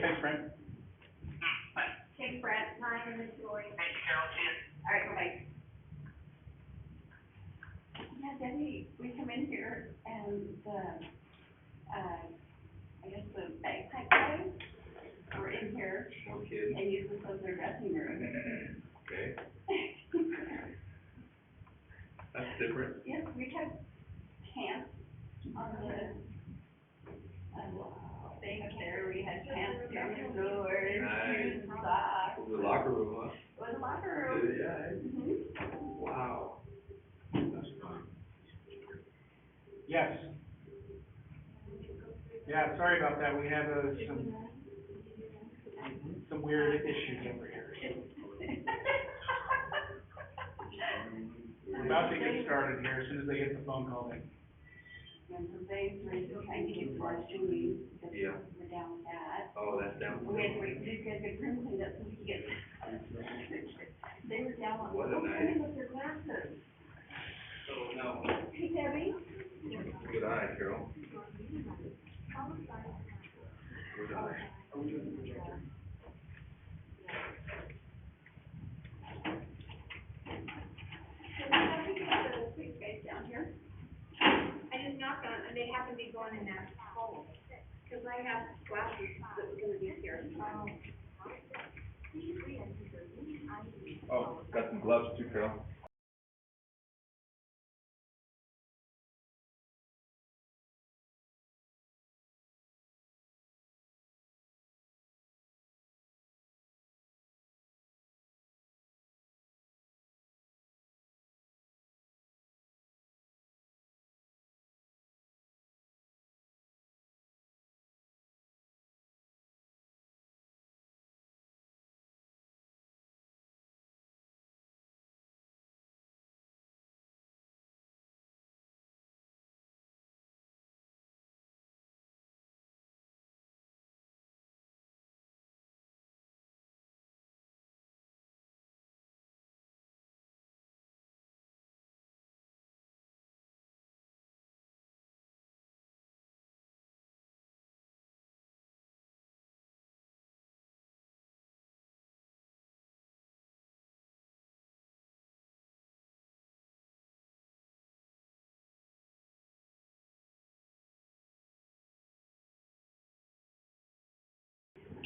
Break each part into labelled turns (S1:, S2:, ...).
S1: thanks, Brent.
S2: Thanks, Brent. Ryan and Miss Joy.
S3: Thank you, Carol. See you.
S2: All right, bye-bye. Yeah, Debbie, we come in here and I guess the bagpipe guys were in here.
S4: No kidding.
S2: And used this as their dressing room.
S4: Okay. That's different.
S2: Yes, we had pants on the, thing up there, we had pants on the floor, shoes and socks.
S4: It was a locker room, huh?
S2: It was a locker room.
S4: Yeah. Wow. That's fun.
S1: Yes. Yeah, sorry about that, we have some weird issues over here. We're about to get started here as soon as they get the phone call in.
S2: And so they were trying to get to our students, because
S4: Yeah.
S2: we're down with that.
S4: Oh, that's down.
S2: We had to wait, to get the room cleaned up so we could get, they were down on,
S4: What a night.
S2: playing with their glasses.
S4: Oh, no.
S2: Hey, Debbie?
S4: Good eye, Carol. Good eye.
S2: Down here.
S5: I just knocked on, and they happen to be going in that hole, because I have glasses that were gonna be here.
S4: Oh, got some gloves too, Carol.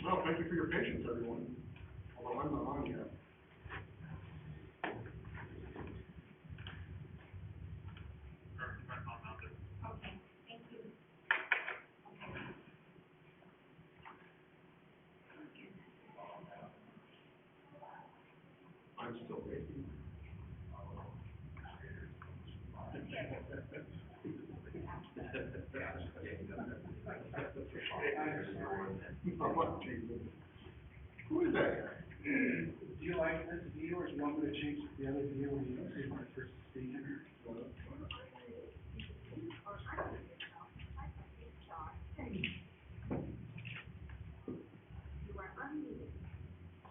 S6: Well, thank you for your patience, everyone, although I'm not on yet.
S5: Okay, thank you.
S6: I'm still waiting. Who is that?
S1: Do you like this view, or do you want me to change the other view when you see my first speaking?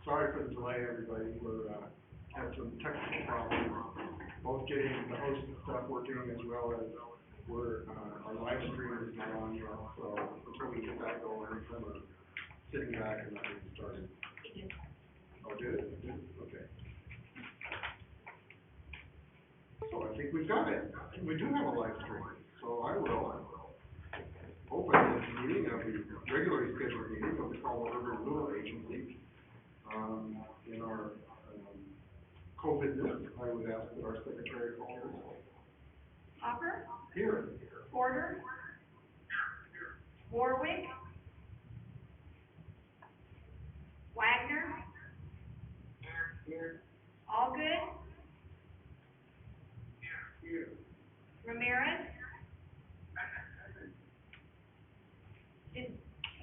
S6: Sorry for the delay, everybody. We're, had some technical problems, both getting the host stuff working as well as our live stream is not on yet, so until we get that going, we're sitting back and not getting started. Oh, did it? Did it? Okay. So I think we've got it. We do have a live stream, so I will open this meeting of the regularly scheduled meeting of the Colorado Renewal Agency. In our COVID-ness, I would ask that our secretary call this.
S2: Hopper?
S6: Here.
S2: Porter? Warwick?
S5: Wagner?
S6: Here.
S5: Allgood?
S6: Here.
S5: Ramirez? Is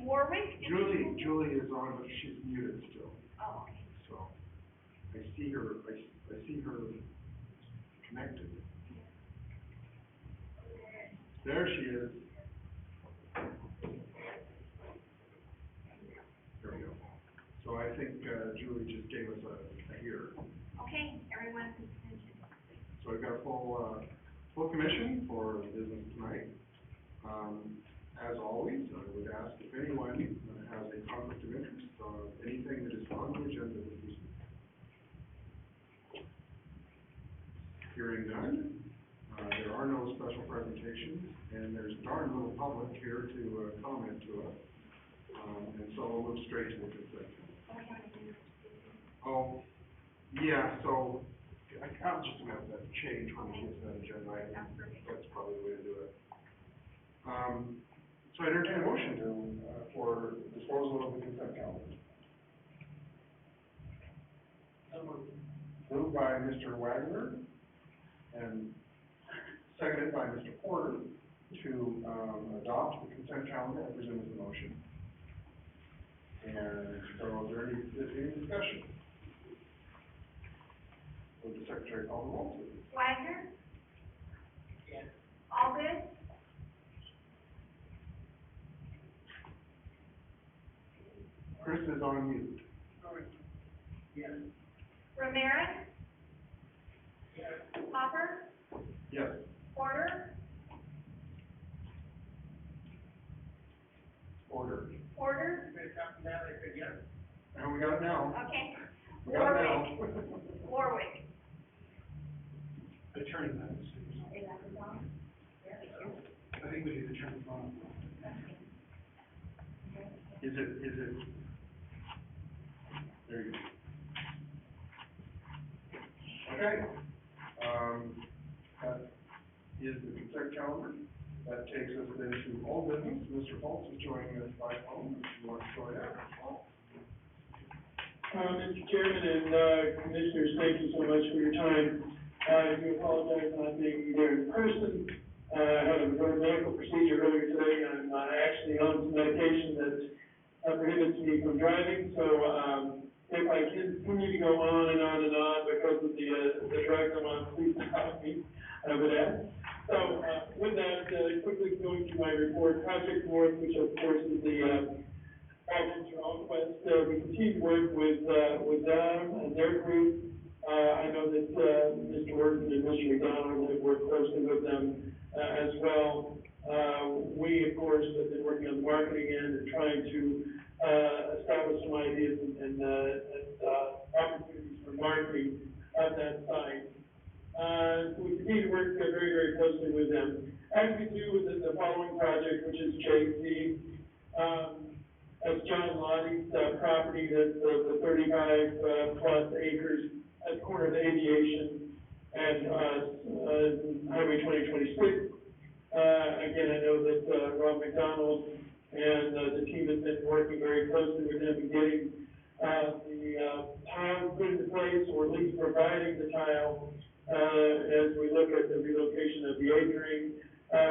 S5: Warwick?
S6: Julie is on, but she's muted still.
S5: Oh, okay.
S6: So I see her connected. There she is. There we go. So I think Julie just gave us a hear.
S5: Okay, everyone's attention.
S6: So we've got a full commission for business tonight. as always, I would ask if anyone has a conflict of interest on anything that is on the agenda this evening. Hearing none, there are no special presentations, and there's darn little public here to comment to us. And so we'll move straight to the consent. Oh, yeah, so I'll just have that change when we get to that agenda item. That's probably the way to do it. So I entertain a motion for disposal of the consent calendar. Moved by Mr. Wagner and seconded by Mr. Porter to adopt the consent calendar. I presume is the motion. And so is there any discussion? Would the secretary call the roll, please?
S5: Wagner? Yes. Alden?
S6: Chris is on mute.
S1: Yes.
S5: Ramirez? Yes. Hopper?
S6: Yes.
S5: Porter?
S6: Order.
S5: Porter?
S6: And we got it now.
S5: Okay.
S6: We got it now.
S5: Warwick?
S1: Attorney matters. I think we need to turn the phone off.
S6: Is it? There you go. Okay. That is the consent calendar. That takes us then to old business. Mr. Fultz is joining us by phone. If you want to go ahead.
S3: Mr. Chairman and, Commissioners, thank you so much for your time. I do apologize for not being there in person. I had a medical procedure earlier today, and I'm actually on some medication that prohibits me from driving, so, if I continue to go on and on and on because of the drugs I'm on, please stop me, I would ask. So, with that, quickly going through my report, Project North, which of course is the, All Quest, we continue to work with them and their group. I know that, Mr. Worthing and Mr. McDonald have worked closely with them, as well. We, of course, have been working on the marketing end and trying to, establish some ideas and opportunities for marketing of that site. We continue to work very, very closely with them, as we do with the following project, which is JC. That's John Lottie's property, that's the 35 plus acres at the corner of Aviation and Highway 2026. Again, I know that Rob McDonald and the team has been working very closely with them in getting the tile put into place, or at least providing the tile as we look at the relocation of the acring.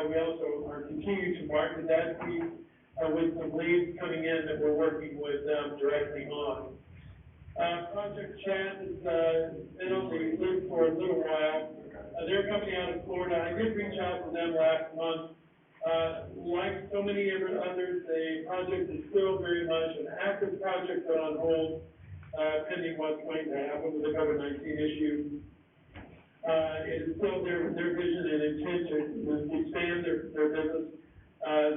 S3: We also are continuing to market that piece with some leads coming in that we're working with them directly on. Project Chat has been on the list for a little while. They're coming out of Florida. I did reach out to them last month. Like so many others, the project is still very much an active project, but on hold, pending what's going to happen with the COVID-19 issue. It is still their vision and intent to expand their business.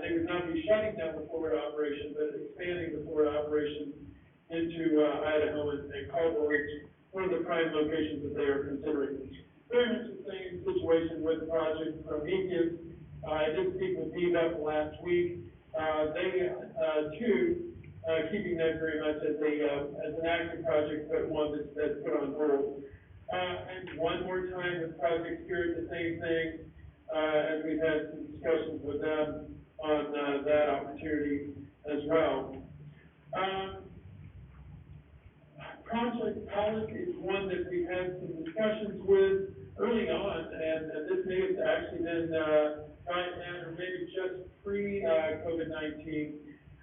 S3: They would not be shutting down the Florida operation, but expanding the Florida operation into Idaho and Caldwell Ridge, one of the prime locations that they are considering. Very much the same situation with the project from Prometheus. I did speak with DVEP last week. They, too, keeping that very much as an active project, but one that's put on hold. And one more time with Project Spirit, the same thing, as we've had some discussions with them on that opportunity as well. Project Pilot is one that we've had some discussions with early on, and this may have actually been right at, or maybe just pre-COVID-19.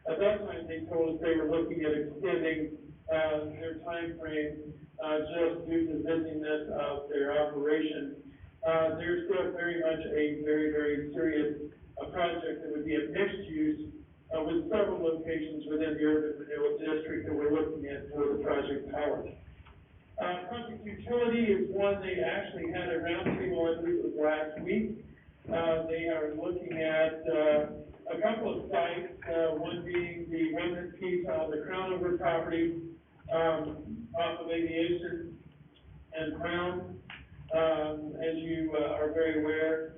S3: At that time, they told us they were looking at extending their time frame just due to the busyness of their operation. There's still very much a very, very serious project that would be a mixed use with several locations within the urban renewal district that we're looking at for the Project Pilot. Project Utility is one they actually had a roundtable, I believe it was last week. They are looking at a couple of sites, one being the remnant piece on the Crownover property, off of Aviation and Crown. As you, are very aware,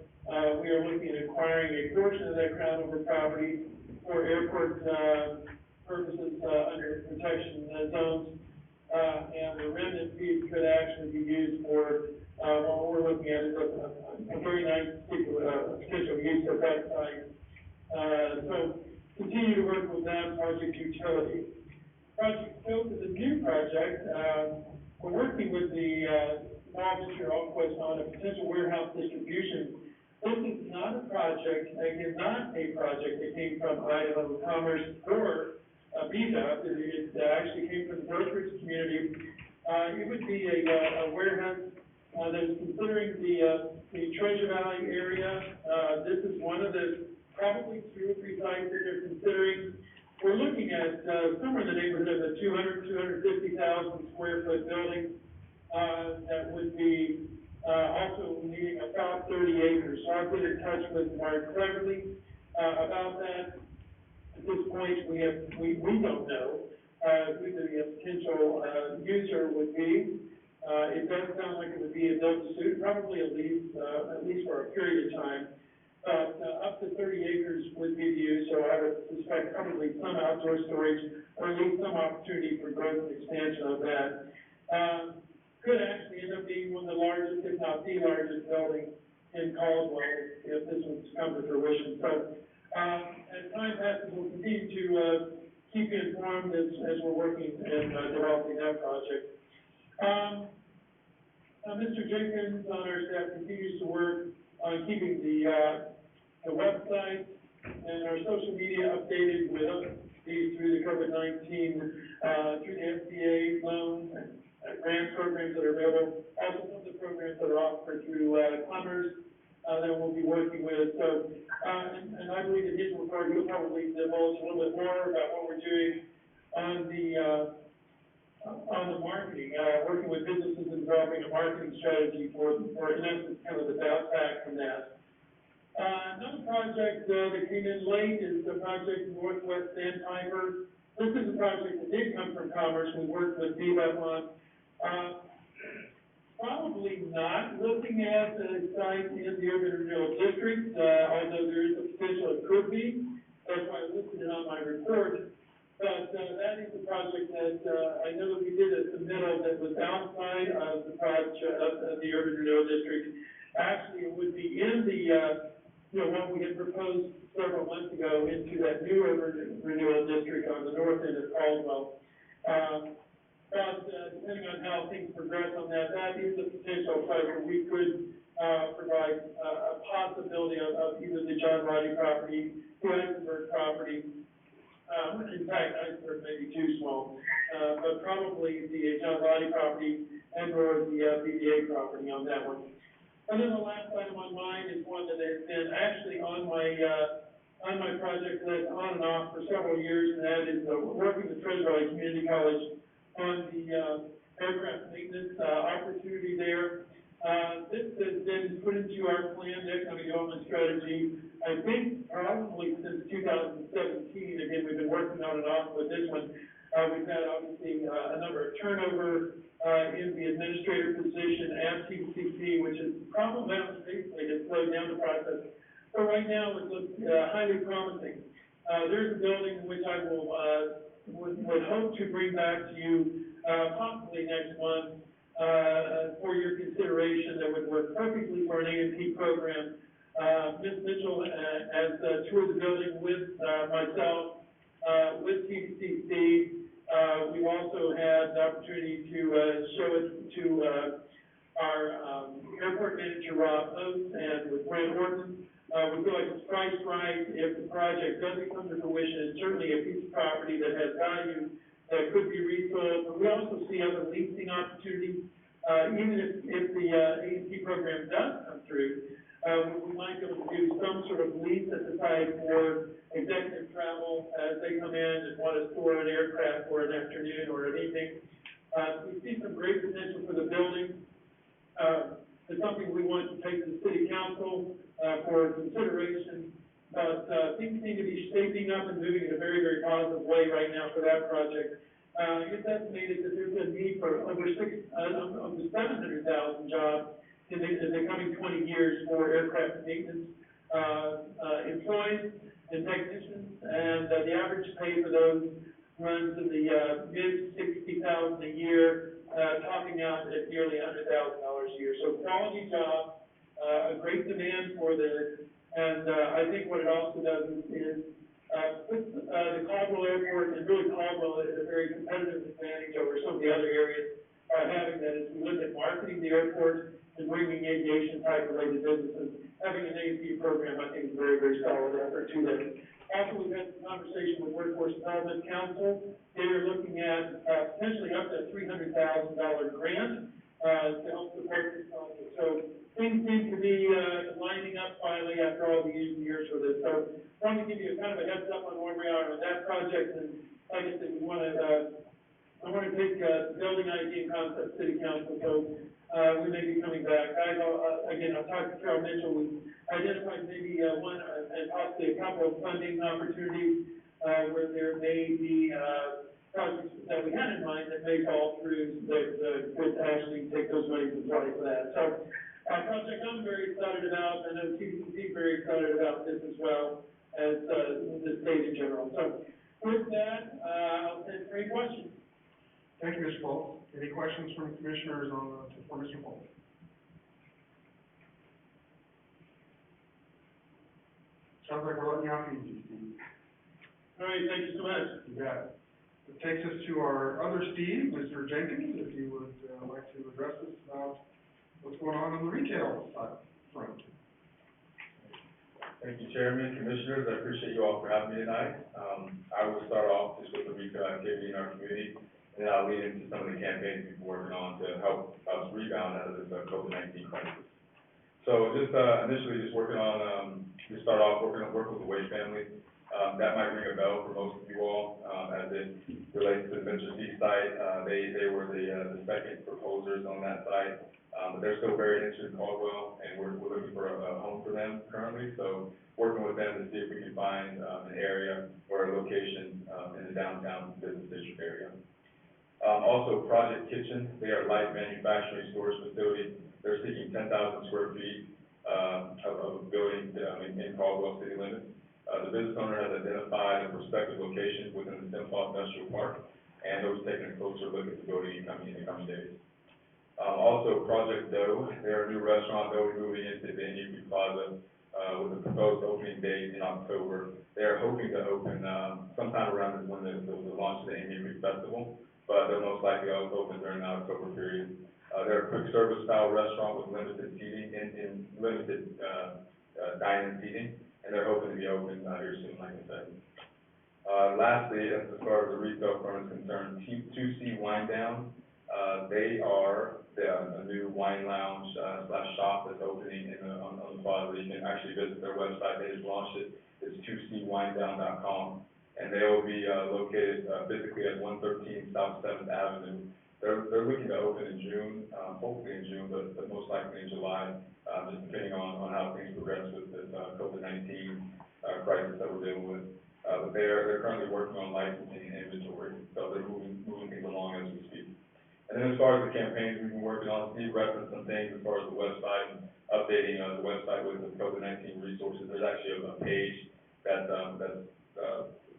S3: we are looking at acquiring a portion of that Crownover property for airport, purposes, under protection zones. And the remnant piece could actually be used for, what we're looking at is a very nice potential use of that site. So continue to work with that project utility. Project Scope is a new project. We're working with the small venture Allquest on a potential warehouse distribution. This is not a project, again, not a project that came from Idaho Commerce or BDUP. It actually came from the brokerage community. It would be a warehouse that is considering the Treasure Valley area. This is one of the probably 2 or 3 sites that they're considering. We're looking at somewhere in the neighborhood of a 250,000 square foot building that would be also needing about 30 acres. So I've been in touch with Mark Cleverly about that. At this point, we don't know who the potential user would be. It does sound like it would be a build-to-suit, probably at least for a period of time. But up to 30 acres would be used, so I would suspect probably some outdoor storage, or at least some opportunity for growth and expansion of that. Could actually end up being one of the largest, if not the largest building in Caldwell, if this was to come to fruition. So, as time passes, we'll continue to keep you informed as we're working and developing that project. Mr. Jenkins on our staff continues to work on keeping the website and our social media updated with through the COVID-19, through the SBA loans and grant programs that are available, also some of the programs that are offered through Commerce that we'll be working with. So, and I believe in his report, he'll probably divulge a little bit more about what we're doing on the marketing, working with businesses and developing a marketing strategy for in essence, kind of the bounce back from that. Another project that came in late is the project Northwest Sandpiper. This is a project that did come from Commerce. We worked with BDUP on. Probably not looking at the site in the urban renewal district, although there is a potential it could be. That's why I listed it on my report. But that is a project that I know that we did a submittal that was outside of the project of the urban renewal district. Actually, it would be in the what we had proposed several months ago into that new urban renewal district on the north end of Caldwell. But depending on how things progress on that, that is a potential site where we could provide a possibility of either the John Roddy property, the Eisenberg property. In fact, Eisenberg may be too small, but probably the John Roddy property and or the BDA property on that one. And then the last item on mine is one that has been actually on my project list on and off for several years, and that is working with Treasure Valley Community College on the aircraft maintenance opportunity there. This has been put into our plan, the economic development strategy, I think probably since 2017. Again, we've been working on and off with this one. We've had obviously a number of turnover in the administrator position at TCC, which is problematic, basically, has slowed down the process. But right now, it looks highly promising. There's a building which I will would hope to bring back to you possibly next month for your consideration that would work perfectly for an A&P program. Ms. Mitchell has toured the building with myself, with TCC. We've also had the opportunity to show it to our airport manager, Rob Oates, and with Brent Orton. We feel like it's priced right. If the project doesn't come to fruition, it's certainly a piece of property that has value that could be resold. But we also see other leasing opportunities. Even if the A&P program does come through, we might be able to do some sort of lease at the site for executive travel as they come in and want to store an aircraft for an afternoon or an evening. We see some great potential for the building. It's something we want to take to the city council for consideration. but, things seem to be shaping up and moving in a very, very positive way right now for that project. It's estimated that there's a need for over 700,000 jobs in the coming 20 years for aircraft maintenance, employees and technicians, and, the average pay for those runs in the, mid-60,000 a year, topping out at nearly $100,000 a year. So quality job, a great demand for this, and, I think what it also does is puts, the Caldwell Airport, and really Caldwell, at a very competitive advantage over some of the other areas, having that as we look at marketing the airport and bringing aviation type related businesses. Having an AP program, I think, is a very, very solid effort to that. Also, we've had some conversation with Workforce Development Council. They are looking at, potentially up to a $300,000 grant, to help support this project. So things seem to be, lining up finally after all these years for this. So I wanted to give you a kind of a heads up on where we are on that project, and like I said, I want to take, building ID and concept city council, so, we may be coming back. Again, I'll talk to Carol Mitchell. We identified maybe, one, and possibly a couple of funding opportunities, where there may be, projects that we had in mind that may fall through, that could actually take those monies and apply for that. So, project I'm very excited about, I know TDC is very excited about this as well as, the state in general. So, with that, I'll take any questions.
S6: Thank you, Mr. Paul. Any questions from commissioners for Mr. Paul? Sounds like we're letting you off easy, Steve.
S3: All right, thank you so much.
S6: You got it. It takes us to our other Steve, Mr. Jenkins, if you would like to address us about what's going on the retail front.
S4: Thank you, Chairman, Commissioners. I appreciate you all for having me tonight. I will start off just with the retail activity in our community, and then I'll lead into some of the campaigns we've been working on to help us rebound out of this COVID-19 crisis. So just initially just working on, to start off working with the Wade family. That might ring a bell for most of you all, as it relates to the Venture C site. They were the second proposers on that site, but they're still very interested in Caldwell, and we're looking for a home for them currently. So working with them to see if we can find an area or a location in the downtown business district area. Also, Project Kitchen, they are a light manufacturing storage facility. They're seeking 10,000 square feet of a building in Caldwell city limits. The business owner has identified a prospective location within the Simplot Industrial Park, and they'll be taking a closer look at the building in the coming days. Also, Project Dough, they're a new restaurant. They'll be moving into the NUP Plaza with a proposed opening date in October. They're hoping to open sometime around when the launch of the NUP Festival, but they'll most likely open during the October period. They're a quick service style restaurant with limited seating and limited dine-in seating, and they're hoping to be open here soon, like I said. Lastly, as far as the retail front is concerned, 2C Wine Down, they are a new wine lounge / shop that's opening on the plaza. You can actually visit their website. They just launched it. It's 2cwinedown.com, and they will be located physically at 113 South 7th Avenue. They're looking to open in June, hopefully in June, but most likely in July, just depending on how things progress with this COVID-19 crisis that we're dealing with. But they're currently working on licensing and inventory, so they're moving things along as we speak. And then as far as the campaigns we've been working on, Steve referenced some things as far as the website and updating the website with the COVID-19 resources. There's actually a page that's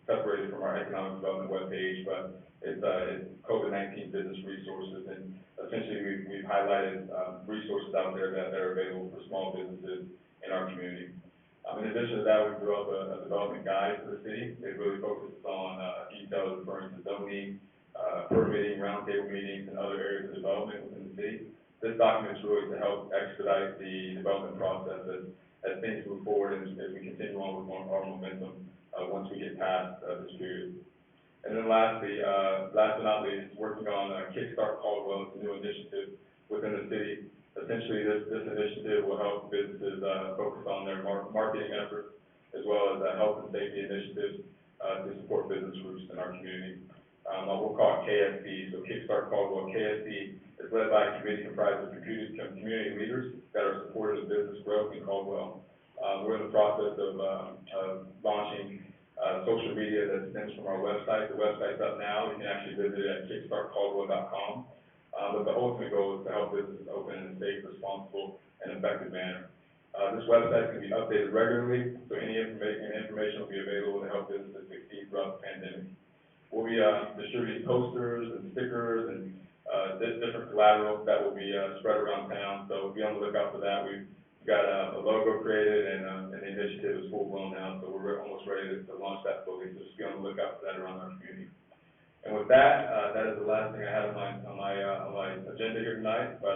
S4: separated from our economic development webpage, but it's COVID-19 business resources, and essentially we've highlighted resources out there that are available for small businesses in our community. In addition to that, we drew up a development guide for the city. It really focuses on details referring to zoning, permitting, roundtable meetings, and other areas of development within the city. This document is really to help expedite the development process as things move forward and as we continue on with our momentum once we get past this period. And then lastly, last but not least, working on Kickstart Caldwell. It's a new initiative within the city. Essentially, this initiative will help businesses focus on their marketing efforts, as well as health and safety initiatives to support business groups in our community. We'll call it KSP, so Kickstart Caldwell. KSP is led by a committee comprised of community leaders that are supportive of business growth in Caldwell. We're in the process of launching, social media that stems from our website. The website's up now. You can actually visit it at kickstartcaldwell.com. But the ultimate goal is to help businesses open in a safe, responsible, and effective manner. This website can be updated regularly, so any information will be available to help businesses succeed throughout the pandemic. We'll be distributing posters and stickers and different collateral that will be spread around town, so be on the lookout for that. We've got a logo created, and the initiative is full blown now, so we're almost ready to launch that fully, so just be on the lookout for that around our community. And with that, that is the last thing I had on my agenda here tonight, but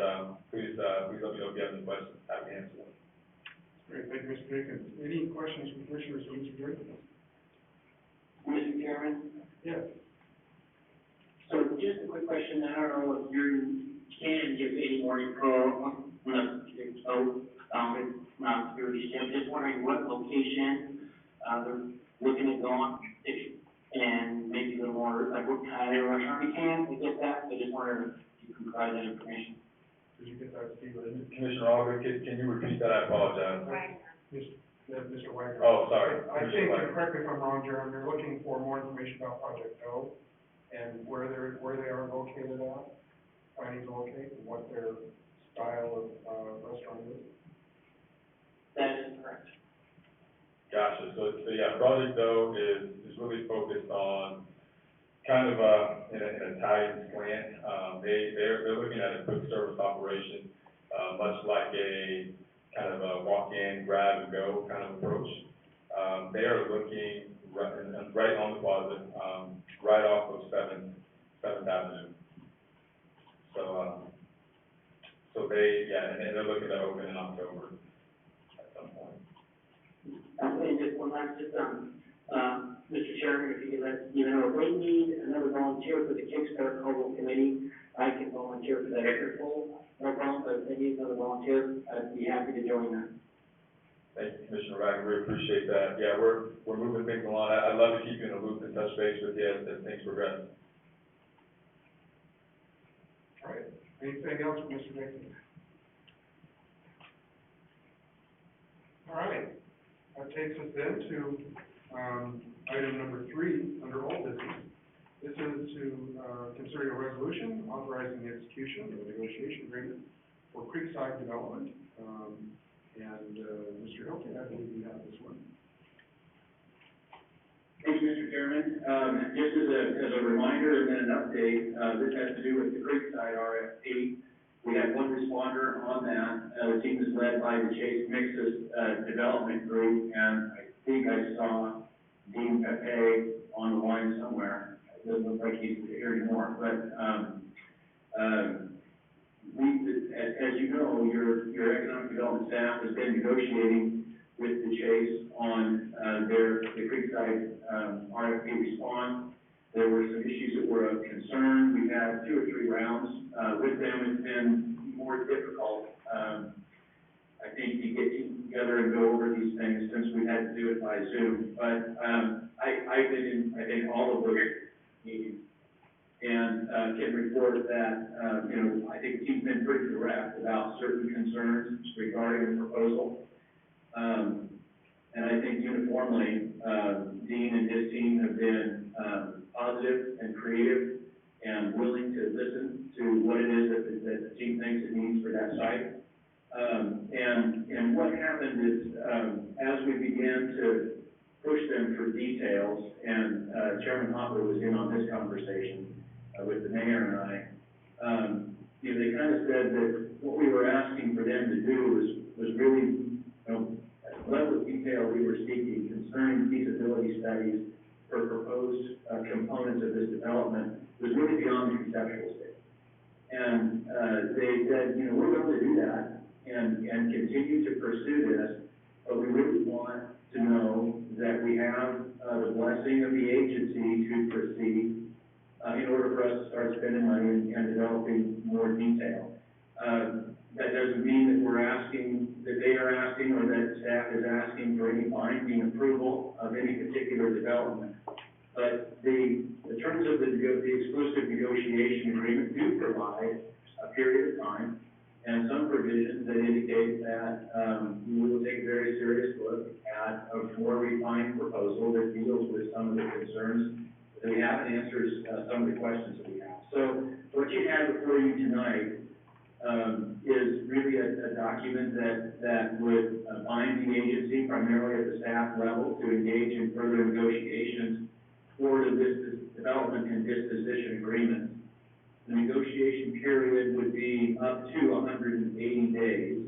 S4: please let me know if you have any questions. Happy to answer them.
S6: Great, thank you, Mr. Jenkins. Any questions from commissioners for Mr. Jenkins?
S7: Mr. Chairman,
S6: Yes.
S7: so just a quick question, I don't know if you can give any more info on the vote, Mount Security Ship, just wondering what location, they're looking at going, and maybe a little more, like what kind of restaurant you can, I get that, I just wonder if you can provide that information.
S6: Did you get that, Steve?
S4: Commissioner Alger, can you repeat that? I apologize.
S5: Right.
S6: Mr. Wagner?
S4: Oh, sorry.
S6: I think, and correct me if I'm wrong, Jeremy, they're looking for more information about Project O and where they are located at, planning to locate, and what their style of restaurant is.
S7: That is correct.
S4: Gotcha. So yeah, Project O is really focused on kind of an Italian slant. They're looking at a quick service operation, much like a kind of a walk-in, grab and go kind of approach. They are looking right on the plaza, right off of 7th Avenue. So and they're looking to open in October at some point.
S7: And just one last, Mr. Chairman, if you could let, if they need another volunteer for the Kickstart Caldwell Committee, I can volunteer for that extra role, no problem, but if they need another volunteer, I'd be happy to join that.
S4: Thank you, Commissioner Wagner, we appreciate that. Yeah, we're moving things along. I'd love to keep you in the loop and touch base with you as things progress.
S6: All right, anything else from Mr. Jenkins? All right, that takes us then to, item number 3, under old business. This is to, consider a resolution authorizing the execution of a negotiation agreement for Creekside Development. Mr. Hilton, I believe you have this one.
S8: Thank you, Mr. Chairman. Just as a reminder and then an update, this has to do with the Creekside RFP. We had one responder on that. The team is led by the Chase Mixus Development Group, and I think I saw Dean Pepe on the line somewhere. It doesn't look like he's here anymore, but as you know, your economic development staff has been negotiating with the Chase on the Creekside RFP response. There were some issues that were of concern. We've had 2 or 3 rounds with them. It's been more difficult, I think, to get together and go over these things since we had to do it by Zoom. But I've been in, I think, all of those meetings, and can report that, I think the team's been pretty direct about certain concerns regarding the proposal. And I think uniformly, Dean and his team have been positive and creative and willing to listen to what it is that the team thinks it needs for that site. And what happened is, as we began to push them for details, and Chairman Hopper was in on this conversation with the mayor and I, they kind of said that what we were asking for them to do was really, at the level of detail we were seeking concerning feasibility studies for proposed components of this development was really beyond the conceptual stage. And they said, we're willing to do that and continue to pursue this, but we really want to know that we have the blessing of the agency to proceed in order for us to start spending money and developing more detail. That doesn't mean that we're asking, that they are asking, or that staff is asking for any binding approval of any particular development. But the terms of the exclusive negotiation agreement do provide a period of time and some provisions that indicate that, we will take a very serious look at a more refined proposal that deals with some of the concerns that we have and answers, some of the questions that we have. So what you have before you tonight, is really a document that would bind the agency, primarily at the staff level, to engage in further negotiations for the development and disposition agreements. The negotiation period would be up to 180 days.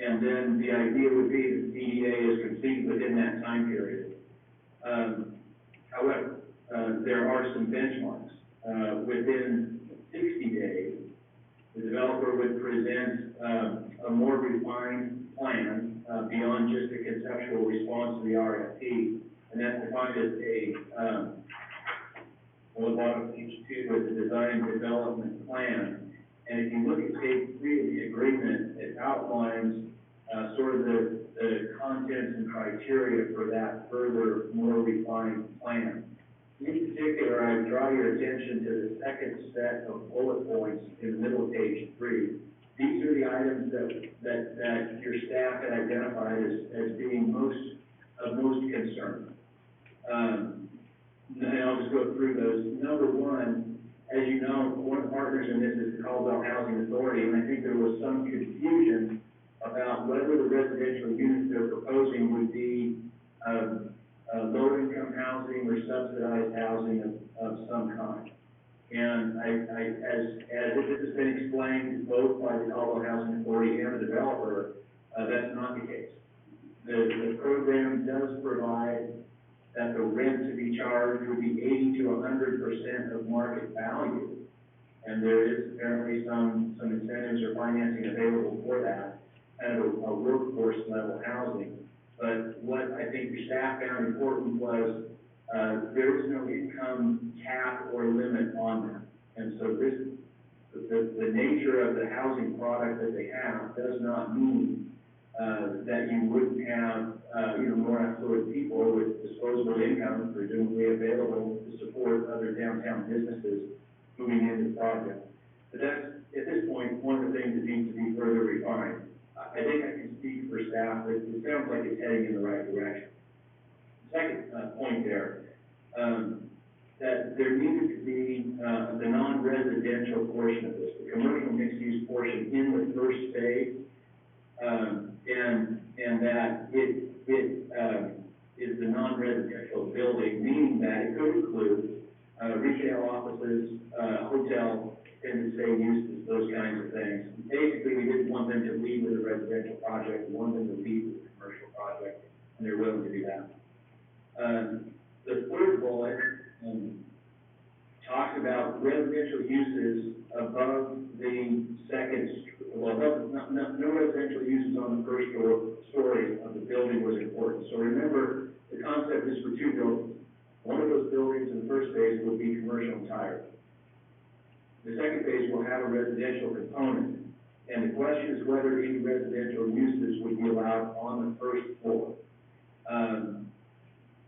S8: And then the idea would be that the DDA is complete within that time period. However, there are some benchmarks. Within 60 days, the developer would present a more refined plan beyond just a conceptual response to the RFP, and that's defined as on the bottom of page 2 is the design development plan. And if you look at page 3 of the agreement, it outlines sort of the contents and criteria for that further, more refined plan. In particular, I draw your attention to the second set of bullet points in the middle of page 3. These are the items that your staff had identified as being of most concern. And I'll just go through those. Number one, as you know, one of the partners in this is the Caldwell Housing Authority, and I think there was some confusion about whether the residential units they're proposing would be low-income housing or subsidized housing of some kind. And as this has been explained both by the Caldwell Housing Authority and the developer, that's not the case. The program does provide that the rent to be charged would be 80 to 100% of market value, and there is apparently some incentives or financing available for that, kind of a workforce level housing. But what I think your staff found important was there is no income cap or limit on that. And so the nature of the housing product that they have does not mean that you wouldn't have, more affluent people with disposable income presumably available to support other downtown businesses moving into the project. But that's, at this point, one of the things that needs to be further refined. I think I can speak for staff that it sounds like it's heading in the right direction. Second point there, that there needed to be the non-residential portion of this, the commercial mixed-use portion in the first phase, and that it is the non-residential building, meaning that it could include retail offices, hotel, extended stay uses, those kinds of things. Basically, we didn't want them to lead with a residential project, we wanted them to lead with a commercial project, and they're willing to do that. The third bullet talks about residential uses above the second, no residential uses on the first story of the building was important. So remember, the concept is for two buildings. One of those buildings in the first phase will be commercial entirely. The second phase will have a residential component, and the question is whether any residential uses would be allowed on the first floor.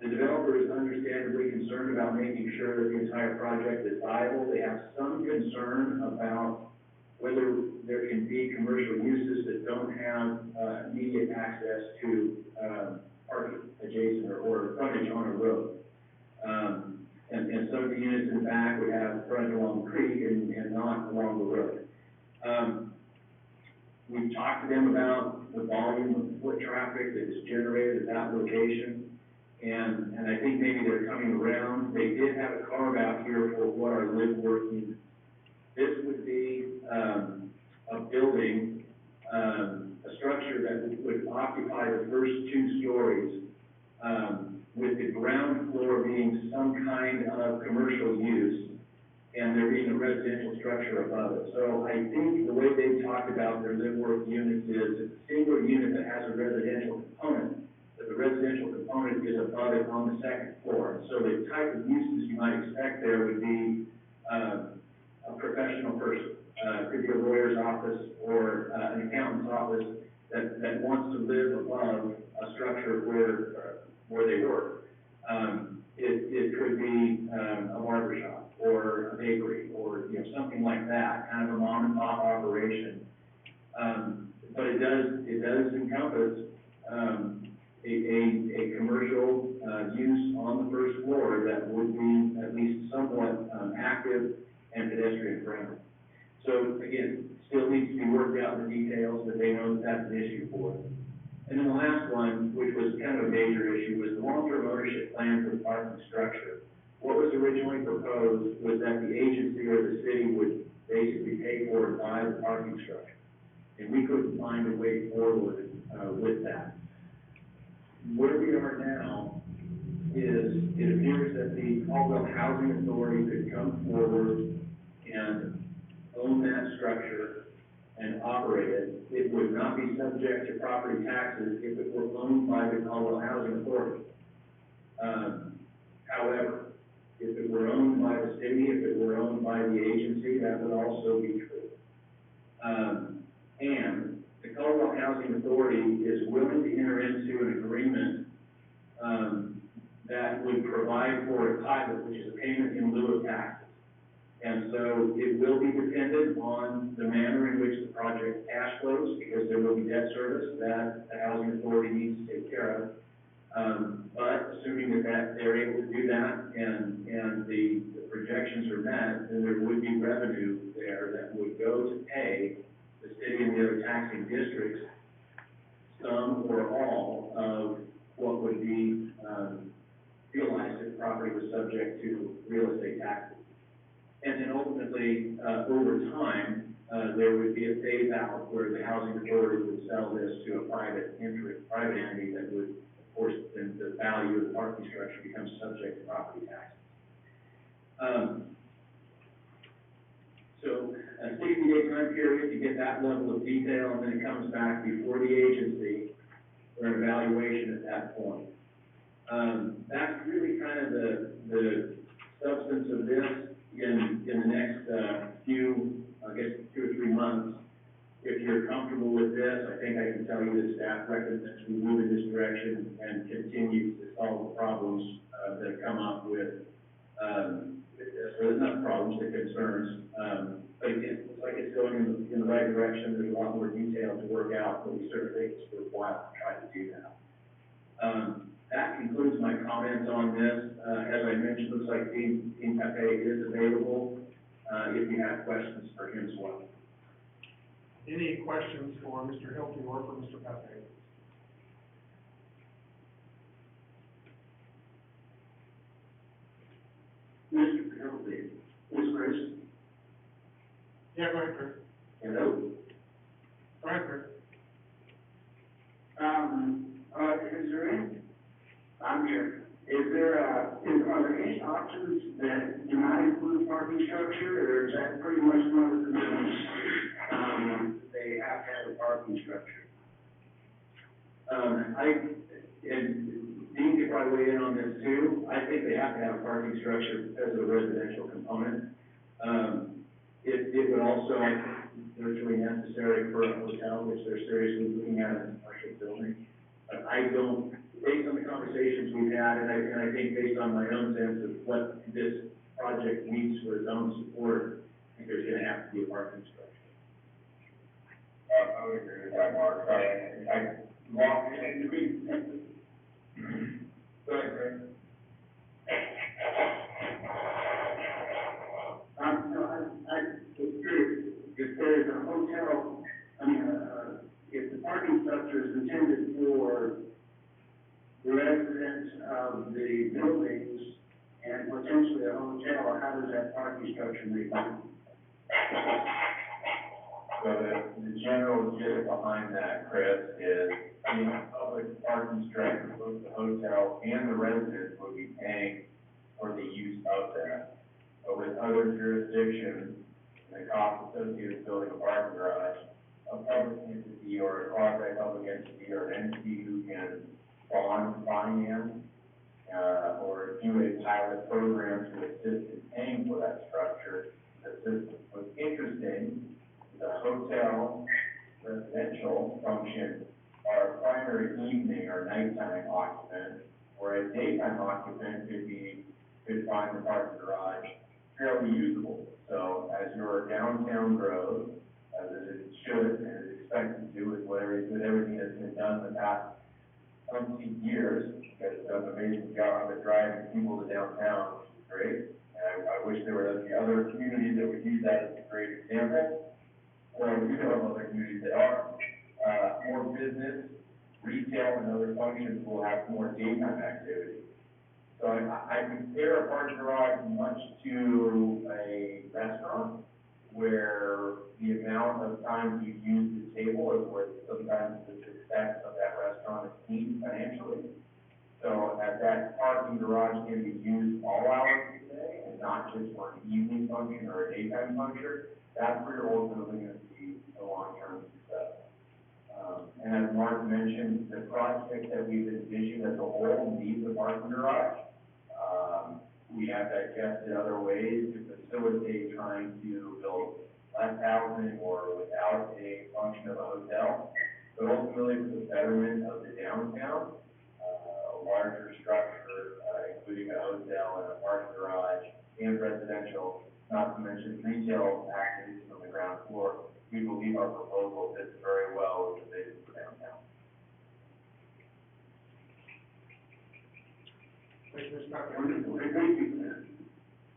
S8: The developer is understandably concerned about making sure that the entire project is viable. They have some concern about whether there can be commercial uses that don't have immediate access to parking adjacent or frontage on a road. And some of the units in the back would have frontage along the creek and not along the road. We've talked to them about the volume of foot traffic that is generated at that location. And I think maybe they're coming around. They did have a carve out here for what are live work units. This would be a building, a structure that would occupy the first two stories, with the ground floor being some kind of commercial use, and there being a residential structure above it. So I think the way they've talked about their live work units is it's a single unit that has a residential component. The residential component is above it on the second floor. So the type of uses you might expect there would be a professional person. It could be a lawyer's office or an accountant's office that wants to live above a structure where they work. It could be a barber shop or a bakery or know, something like that, kind of a mom and pop operation. But it does encompass, a commercial, use on the first floor that would be at least somewhat, active and pedestrian friendly. So again, still needs to be worked out in the details, but they know that that's an issue for them. And then the last one, which was kind of a major issue, was the long-term ownership plan for the parking structure. What was originally proposed was that the agency or the city would basically pay for and buy the parking structure. And we couldn't find a way forward, with that. Where we are now is, it appears that the Caldwell Housing Authority could come forward and own that structure and operate it. It would not be subject to property taxes if it were owned by the Caldwell Housing Authority. However, if it were owned by the city, if it were owned by the agency, that would also be true. And the Caldwell Housing Authority is willing to enter into an agreement, that would provide for a pilot, which is a payment in lieu of taxes. And so it will be dependent on the manner in which the project cash flows, because there will be debt service that the housing authority needs to take care of. But assuming that they're able to do that and the projections are met, then there would be revenue there that would go to pay the city and the other taxing districts some or all of what would be, realized if the property was subject to real estate taxes. And then ultimately, over time, there would be a phase out where the housing authority would sell this to a private entity that would, of course, then the value of the parking structure becomes subject to property taxes. So a 60-day time period to get that level of detail, and then it comes back before the agency for an evaluation at that point. That's really kind of the substance of this in the next few, I guess, 2 or 3 months. If you're comfortable with this, I think I can tell you that staff recommends we move in this direction and continue to solve the problems that have come up with this. Or not problems, the concerns. But again, it looks like it's going in the right direction. There's a lot more detail to work out, but we certainly think it's worthwhile to try to do that. That concludes my comments on this. As I mentioned, looks like Dean Pepe is available, if you have questions for him as well.
S6: Any questions for Mr. Hilton or for Mr. Pepe?
S8: Mr. Penalty, Ms. Chris?
S6: Yeah, go ahead, Chris.
S8: Hello?
S6: Go ahead, Chris.
S9: Is there any, I'm here, are there any options that do not include parking structure, or is that pretty much one of the things, they have to have a parking structure?
S8: And Dean could probably weigh in on this too. I think they have to have a parking structure because of the residential component. It would also, I think, virtually necessary for a hotel, which they're seriously looking at in a commercial building. But I don't, based on the conversations we've had, and I think based on my own sense of what this project needs for its own support, I think there's gonna have to be a parking structure.
S4: I would agree with that, Mark. Go ahead, Greg.
S9: I was curious, if there's a hotel, if the parking structure is intended for the residents of the buildings and potentially a hotel, how does that parking structure make money?
S4: So the general gist behind that, Chris, is being a public parking structure, both the hotel and the residents will be paying for the use of that. But with other jurisdictions, the cost associated with building a parking garage, a public entity or a quasi-public entity or an entity who can bond, finance, or do a pilot program to assist in paying for that structure, assist. What's interesting, the hotel residential function are a primary evening or nighttime occupant, where a daytime occupant could find the parking garage fairly usable. So as you're
S8: downtown grows, as it should and is expected to with everything that's been done in the past umpteen years. You guys have done an amazing job at driving people to downtown, which is great. And I wish there were other communities that would use that as a great example. Or we do have other communities that are. More business, retail, and other functions will have more daytime activity. So I compare a parking garage much to a restaurant, where the amount of time you use the table is what sometimes the success of that restaurant is seen financially. So that parking garage can be used all hours of the day and not just for an evening function or a daytime function. That's where you're ultimately going to see the long-term success. And as Mark mentioned, the project that we've envisioned as a whole needs a parking garage. We have digested other ways to facilitate trying to build less housing or without a function of a hotel. But ultimately, for the betterment of the downtown, a larger structure, including a hotel and a parking garage and residential, not to mention retail activities on the ground floor, we believe our proposal fits very well with the vision for downtown.
S6: Thank you, Mr. Pape.
S9: Wonderful, thank you, sir.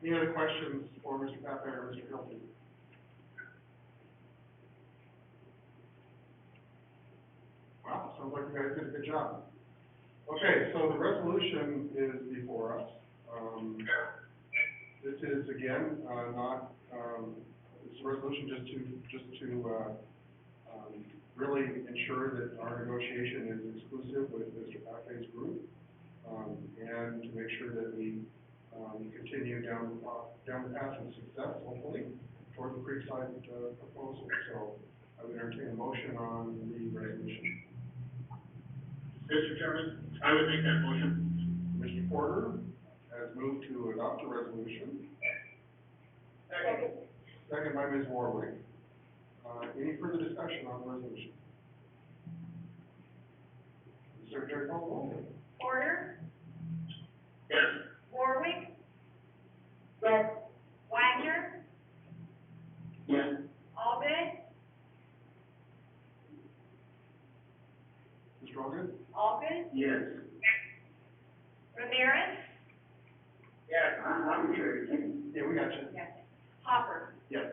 S6: Any other questions for Mr. Pape or Mr. Hilton? Wow, sounds like you guys did a good job. Okay, so the resolution is before us. This is, again, it's a resolution just to really ensure that our negotiation is exclusive with Mr. Pape's group, and to make sure that we continue down the path of success, hopefully, toward the Creekside proposal. So I would entertain a motion on the resolution.
S9: Mr. Chairman, I would make that motion.
S6: Mr. Porter has moved to adopt the resolution.
S9: Second.
S6: Second by Ms. Warwick. Any further discussion on the resolution? Secretary, call the roll.
S5: Porter?
S9: Yes.
S5: Warwick?
S9: Yes.
S5: Wagner?
S7: Yes.
S5: Allgood?
S6: Mr. Allgood?
S5: Allgood?
S9: Yes.
S5: Ramirez?
S9: Yes, I'm sure.
S6: Yeah, we got you.
S5: Yes. Hopper?
S6: Yes.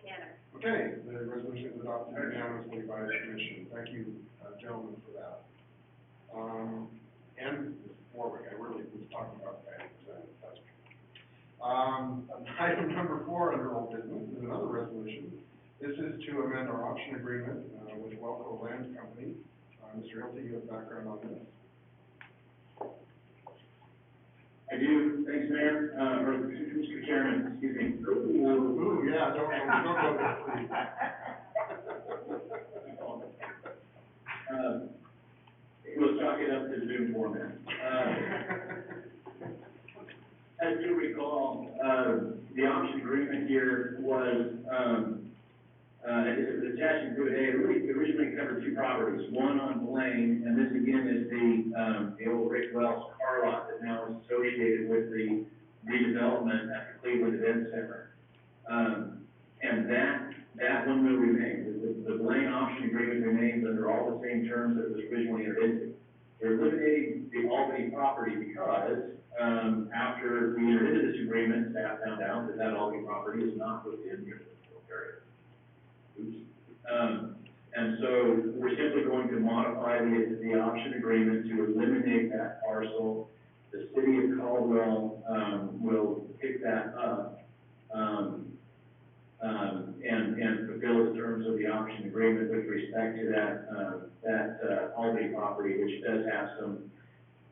S5: Unanimous.
S6: Okay, the resolution is adopted unanimously by the commission. Thank you, gentlemen, for that. And Ms. Warwick, I really was talking about that. That's item number 4 under old business is another resolution. This is to amend our option agreement with Welco Land Company. Mr. Hilty, you have background on this.
S8: I do, thanks, Mayor, or Mr. Chairman, excuse me.
S6: Ooh, yeah, don't go there, please.
S8: We'll chalk it up to Zoom format. As you recall, the option agreement here was, it was attached to Exhibit A. It really originally covered 2 properties, one on Blaine, and this again is the old Rick Wells car lot that now is associated with the redevelopment at the Cleveland Event Center. And that one will remain. The Blaine option agreement remains under all the same terms that it was originally entered into. We're eliminating the Albany property because, after we entered into this agreement, staff found out that Albany property is not within the area. And so we're simply going to modify the option agreement to eliminate that parcel. The city of Caldwell will pick that up and fulfill the terms of the option agreement with respect to that Albany property, which does have some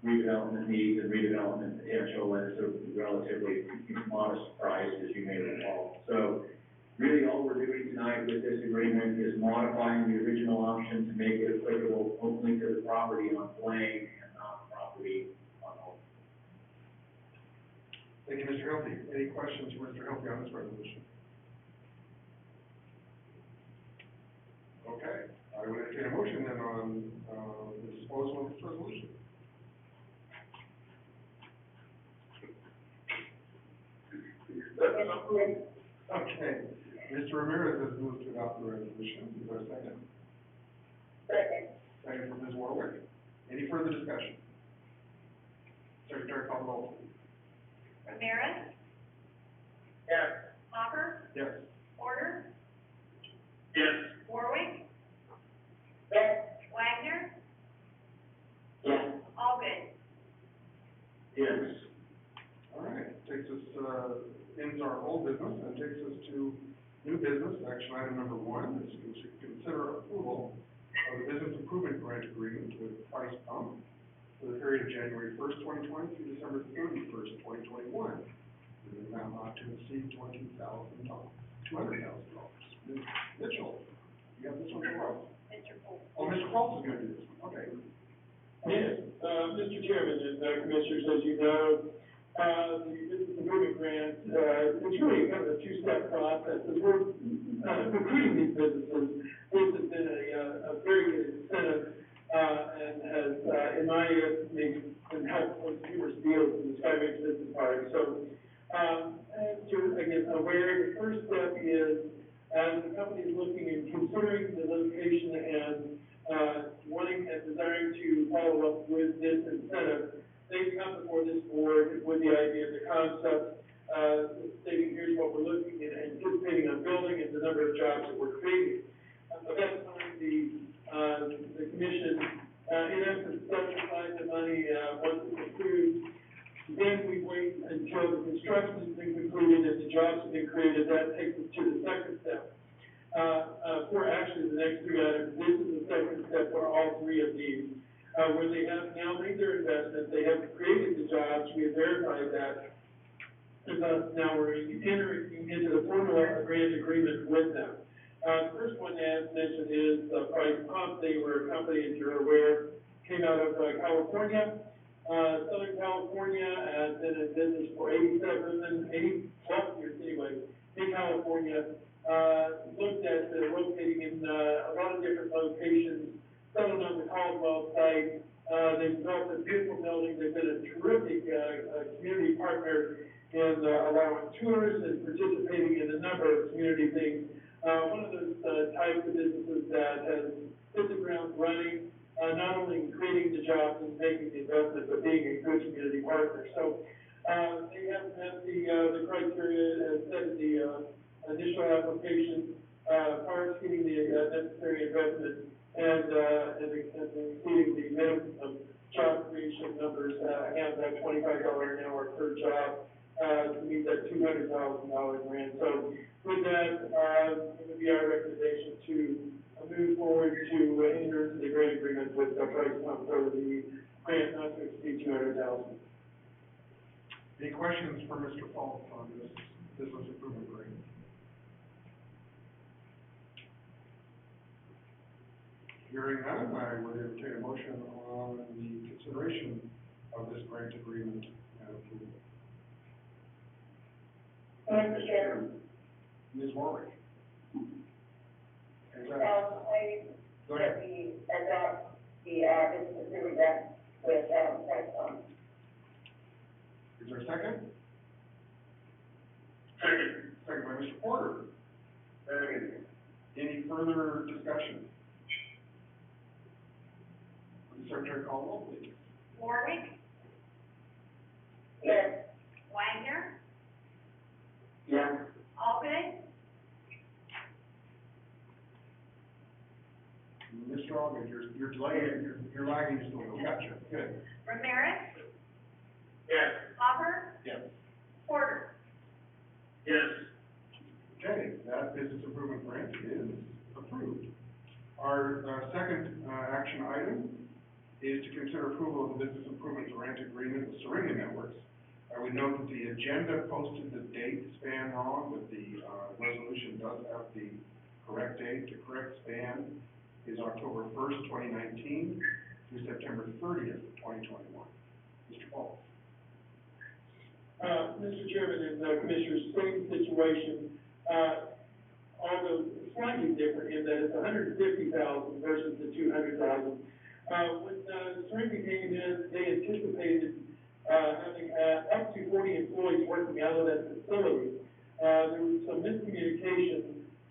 S8: redevelopment needs and redevelopment potential, and it's a relatively modest price, as you may recall. So really all we're doing tonight with this agreement is modifying the original option to make it applicable only to the property on Blaine and not the property on Albany.
S6: Thank you, Mr. Hilty. Any questions for Mr. Hilty on this resolution? Okay, I would entertain a motion then on the disposal of this resolution. Okay, Mr. Ramirez has moved to adopt the resolution. Is there a second?
S9: Second.
S6: Second from Ms. Warwick. Any further discussion? Secretary, call the roll, please.
S5: Ramirez,
S9: Yes.
S5: Hopper,
S6: Yes.
S5: Porter,
S9: Yes.
S5: Warwick,
S9: Yes.
S5: Wagner,
S7: Yes.
S5: Allgood.
S6: Yes. All right, takes us, ends our old business and takes us to new business. Action item number 1 is to consider approval of the business improvement grant agreement with Price Pump for the period of January 1st, 2020 through December 31st, 2021. The amount not to exceed $200,000. Ms. Mitchell, you have this one for us?
S5: Mr. Poole.
S6: Oh, Mr. Fultz is gonna do this one, okay.
S3: Yes, Mr. Chairman and Commissioners, as you know, the business improvement grant, it's really kind of a two-step process. As we're recruiting these businesses, this has been a very good incentive, and has, in my estimation, been helpful to numerous deals in the Skyway Business Park. So, as you're, again, aware, the first step is, as the company is looking and considering the location and wanting and desiring to follow up with this incentive, they've come before this board with the idea, the concept, stating here's what we're looking at, anticipating on building and the number of jobs that we're creating. At that time, the commission, in essence, sets aside the money, once it's approved. Then we wait until the construction has been completed and the jobs have been created. That takes us to the second step. For actually the next 3 items, this is the second step for all 3 of these. Where they have now made their investment, they have created the jobs, we have verified that. And thus now we're entering into the formula grant agreement with them. The first one, as mentioned, is Price Pump. They were a company, as you're aware, came out of California. Southern California, has been in business for 80 plus years anyway, in California. Looked at locating in a lot of different locations, settled on the Caldwell site. They've built a beautiful building. They've been a terrific community partner in allowing tours and participating in a number of community things. One of those types of businesses that has hit the ground running, not only in creating the jobs and making the investment, but being a good community partner. So they have met the criteria as said in the initial application, far exceeding the necessary investment and exceeding the minimum job creation numbers, again, that $25 an hour per job, to meet that $200,000 grant. So with that, it would be our recommendation to move forward to enter into the grant agreement with Price Pump for the grant not to exceed $200,000.
S6: Any questions for Mr. Fultz on this business improvement grant? Hearing none, I would entertain a motion on the consideration of this grant agreement and approval.
S9: Mr. Chairman.
S6: Ms. Warwick? Is that,
S9: I,
S6: go ahead.
S9: that we adopt the, business improvement grant with, Price Pump.
S6: Is there a second?
S9: Second.
S6: Second by Mr. Porter.
S9: Second.
S6: Any further discussion? Would the secretary call the roll, please?
S5: Warwick,
S9: Yes.
S5: Wagner,
S7: Yes.
S5: Allgood,
S6: Mr. Allgood, you're delaying, you're lagging just a little. Gotcha. Good.
S5: Ramirez,
S9: Yes.
S5: Hopper,
S6: Yes.
S5: Porter.
S9: Yes.
S6: Okay, that business improvement grant is approved. Our second action item is to consider approval of the business improvement grant agreement with Serena Networks. I would note that the agenda posted the date span wrong, but the resolution does have the correct date. The correct span is October 1st, 2019 through September 30th, 2021. Mr. Paul.
S3: Mr. Chairman and Commissioners, same situation, although slightly different in that it's $150,000 versus the $200,000. When Serena came in, they anticipated having up to 40 employees working out of that facility. There was some miscommunication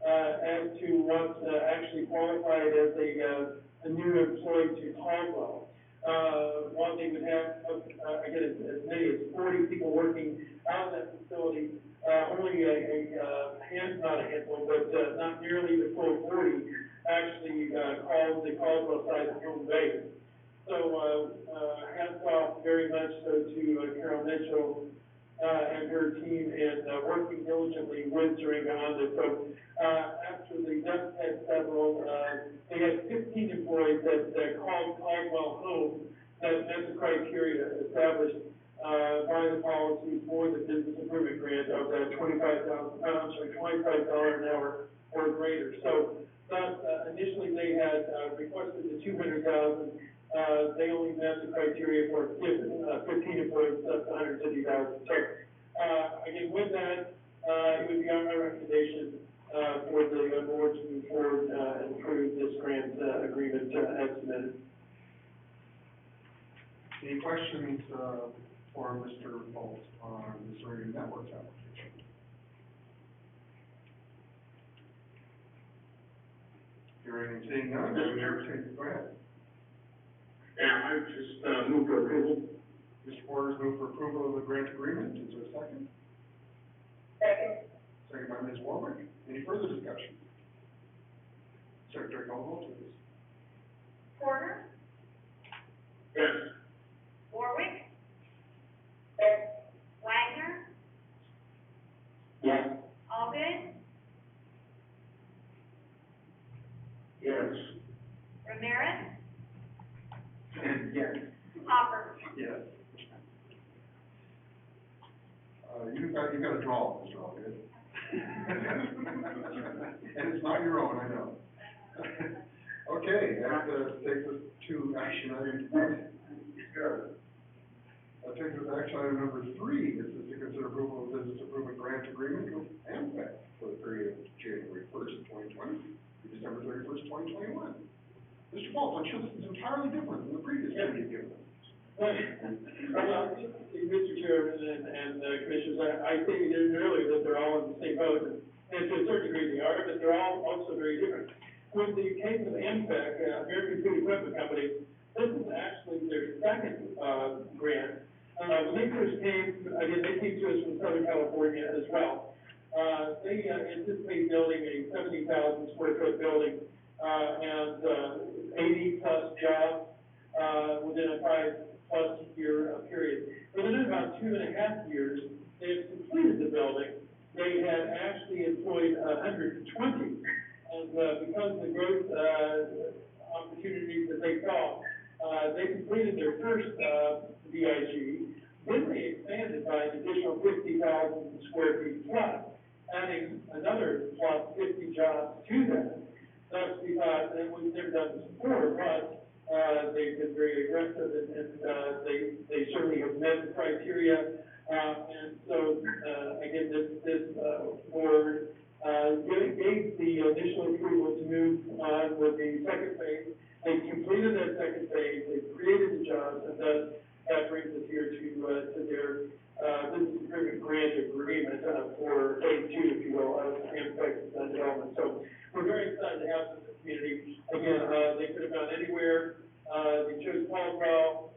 S3: as to what, actually qualified as a new employee to Caldwell. While they would have, again, as many as 40 people working out of that facility, only not a handful, but, not nearly the full 40 actually, called the Caldwell side of home base. So, hats off very much so to Carol Mitchell, and her team in, working diligently with Durango Honda. So, after the dust had settled, they had 15 employees that called Caldwell home that met the criteria established, by the policy for the business improvement grant of that $25 an hour or greater. So, that, initially they had, requested the 200,000. They only met the criteria for 15 employees, that's 150,000. So, again, with that, it would be our recommendation, for the board to move forward, and approve this grant, agreement, as submitted.
S6: Any questions, for Mr. Bolt on the Serene Networks application? Hearing and seeing none, I would entertain, go ahead.
S9: Yeah, I just, move for approval.
S6: Mr. Porter's moved for approval of the grant agreement. Is there a second?
S5: Second.
S6: Second by Ms. Warwick. Any further discussion? Secretary Caldwell, please.
S5: Porter?
S9: Yes.
S5: Warwick? Yes. Wagner?
S7: Yes.
S5: Allgood?
S9: Yes.
S5: Ramirez?
S6: Yes.
S5: Hopper?
S6: Yes. You've got a draw, Mr. Allgood. And it's not your own, I know. Okay, that takes us to action item. That takes us to action item number 3. This is to consider approval of business improvement grant agreement with AMPEC for the period of January 1st, 2020 to December 31st, 2021. Mr. Bolt, I'm sure this is entirely different than the previous one you've given us.
S3: Well, Mr. Chairman and Commissioners, I stated earlier that they're all in the same boat, and to a certain degree they are, but they're all also very different. With the case of AMPEC, American Food Equipment Company, this is actually their second grant. When they first came, again, they came to us from Southern California as well. They anticipate building a 70,000 square foot building and 80 plus jobs within a 5+ year period. Within about 2.5 years, they have completed the building. They had actually employed 120, and because of the growth opportunities that they saw, they completed their first VIG. Then they expanded by an additional 50,000 square feet plus, adding another plus 50 jobs to that. Thus, we thought, and we've never done this before, but they've been very aggressive, and they certainly have met the criteria. And so, again, this board gave the initial approval to move on with the second phase. They completed that second phase, they created the jobs, and thus that brings us here to their business improvement grant agreement for phase 2, if you will, of AMPEC development. So we're very excited to have this in the community. Again, they could have gone anywhere. They chose Caldwell.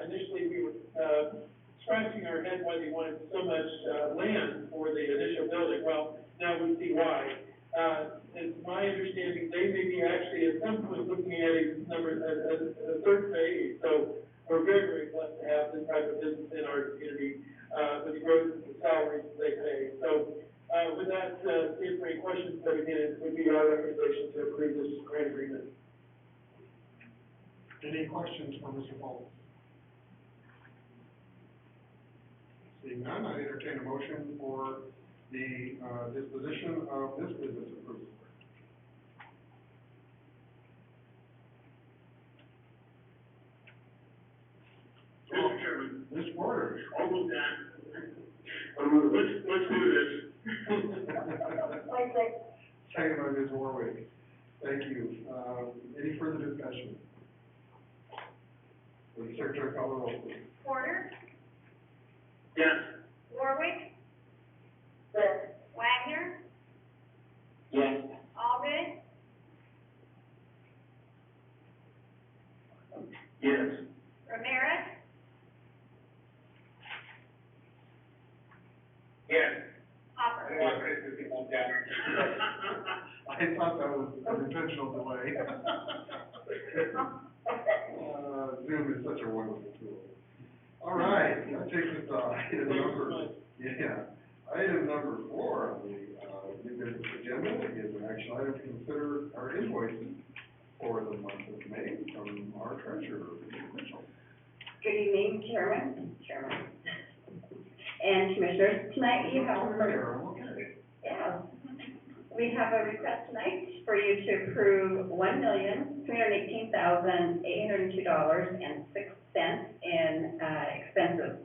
S3: Initially, we were scratching our head why they wanted so much land for the initial building. Well, now we see why. It's my understanding they may be actually at some point looking at a third phase. So we're very, very blessed to have this type of business in our community with the growth and the salaries that they pay. So with that, see if there are any questions, but again, it would be our recommendation to approve this grant agreement.
S6: Any questions for Mr. Bolt? Seeing none, I entertain a motion for the disposition of this business improvement.
S9: Mr. Chairman,
S6: Mr. Porter.
S9: I'll move that. Let's do this.
S6: Second by Ms. Warwick. Thank you. Any further discussion? Will the Secretary call the roll, please?
S5: Porter?
S9: Yes.
S5: Warwick? Yes. Wagner?
S7: Yes. Yes.
S5: Hopper.
S7: Chris to get one down.
S6: I thought that was an intentional delay. Zoom is such a wonderful tool. All right, that takes us to item number 4 on the new business agenda is an action item to consider our invoices for the month of May from our treasurer, Mrs. Mitchell.
S2: Good evening, Chairman, and Commissioners. Tonight you have, we have a request tonight for you to approve $1,318,802.06 in expenses.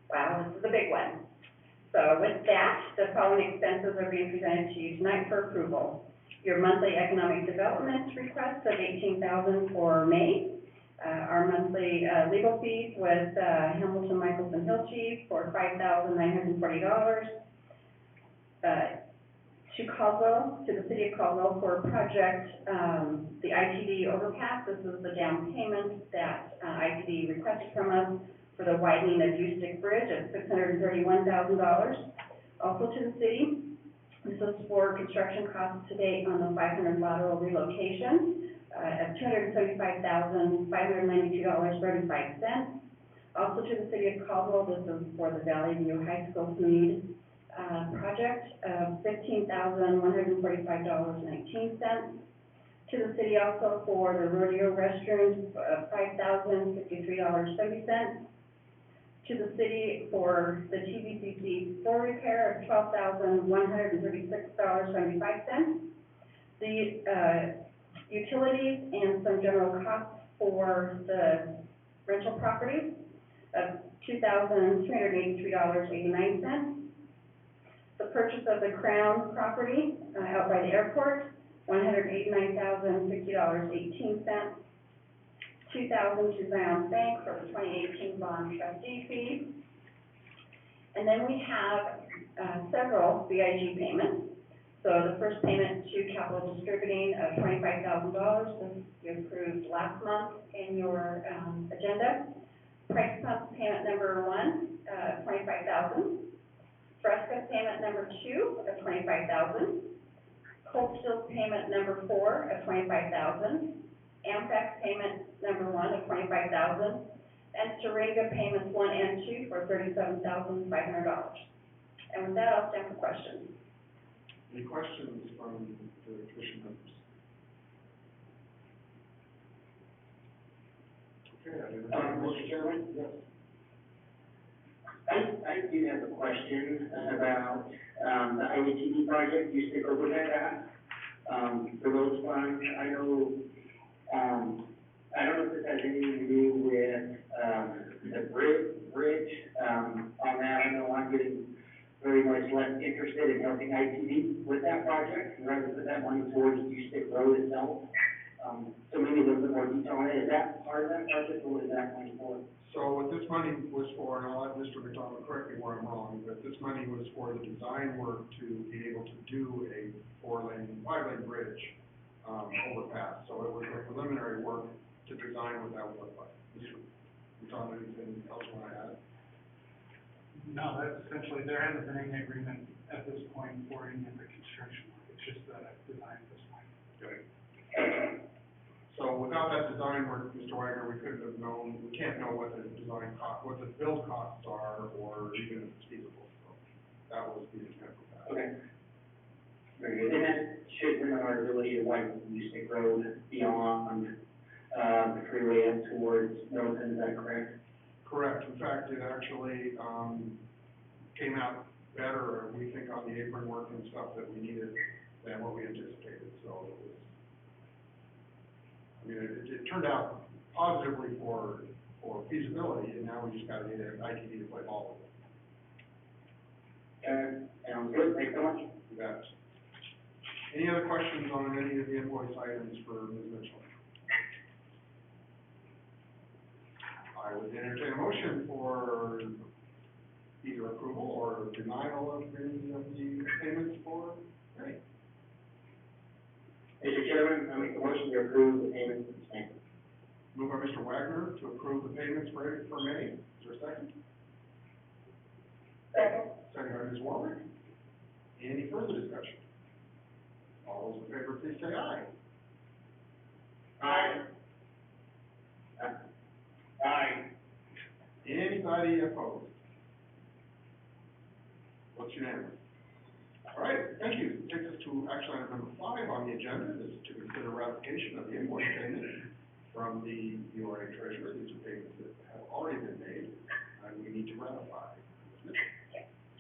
S2: Wow, this is a big one. So with that, the following expenses are being presented to you tonight for approval. Your monthly economic development request of $18,000 for May. Our monthly legal fees with Hamilton, Michelson, Hilchi for $5,940. To Caldwell, to the city of Caldwell for project, the ITD overpass. This is the down payment that ITD requested from us for the widening of Ustick Bridge at $631,000. Also to the city, this is for construction costs to date on the 500 lateral relocation at $275,592.35. Also to the city of Caldwell, this is for the Valley View High School need project of $15,145.19. To the city also for the rodeo restrooms of $5,053.70. To the city for the TVCC floor repair of $12,136.75. The utilities and some general costs for the rental properties of $2,383.89. The purchase of the Crown property out by the airport, $189,060.18. $2,000 to Zion Bank for the 2018 bond trustee fee. And then we have several VIG payments. So the first payment to Capital Distributing of $25,000. This you approved last month in your agenda. Price Pump payment number 1, $25,000. Fresca payment number 2 of $25,000. Cold Steel payment number 4 of $25,000. Ampex payment number 1 of $25,000. And Syringa payments 1 and 2 for $37,500. And with that, I'll stand for questions.
S6: Any questions from the commission members? Okay, I didn't have a motion.
S7: Mr. Chairman?
S6: Yes.
S7: I do have a question about, the IATD project, you stick over that, the roads fund. I know, I don't know if this has anything to do with, the bridge, on that. I know I'm getting very much less interested in helping ITD with that project, and rather put that money towards Ustick Road itself. So maybe a little bit more detail on it. Is that part of that project, or what is that money for?
S6: So what this money was for, and I'll let Mr. McDonald correct me where I'm wrong, but this money was for the design work to be able to do a 5-lane bridge, overpass. So it was a preliminary work to design what that would look like. Mr. McDonald, anything else you want to add?
S1: No, that's essentially, there hasn't been any agreement at this point for any of the construction work. It's just the design at this point.
S6: Okay. So without that design work, Mr. Wagner, we couldn't have known, we can't know what the design cost, what the build costs are, or even if it's feasible. So that was the intent of that.
S7: Okay. Very good. And that should limit our ability to widen Ustick Road beyond, the freeway up towards Milton, is that correct?
S6: Correct. In fact, it actually, came out better, we think, on the apron work and stuff that we needed than what we anticipated. So it was, I mean, it turned out positively for feasibility, and now we just got to get ITD to play ball with it.
S7: Sounds good. Thanks so much.
S6: You bet. Any other questions on any of the invoice items for Ms. Mitchell? I would entertain a motion for either approval or denial of any of the payments for May.
S7: Mr. Chairman, I make a motion to approve the payment.
S6: Moved by Mr. Wagner to approve the payments for May. Is there a second?
S2: Second.
S6: Second by Ms. Warwick. Any further discussion? All those in favor, please say aye.
S7: Aye. Aye.
S6: Anybody opposed? Votes unanimous. All right, thank you. Takes us to action item number 5 on the agenda. This is to consider ratification of the invoice payment from the URA treasurer. These are payments that have already been made, and we need to ratify.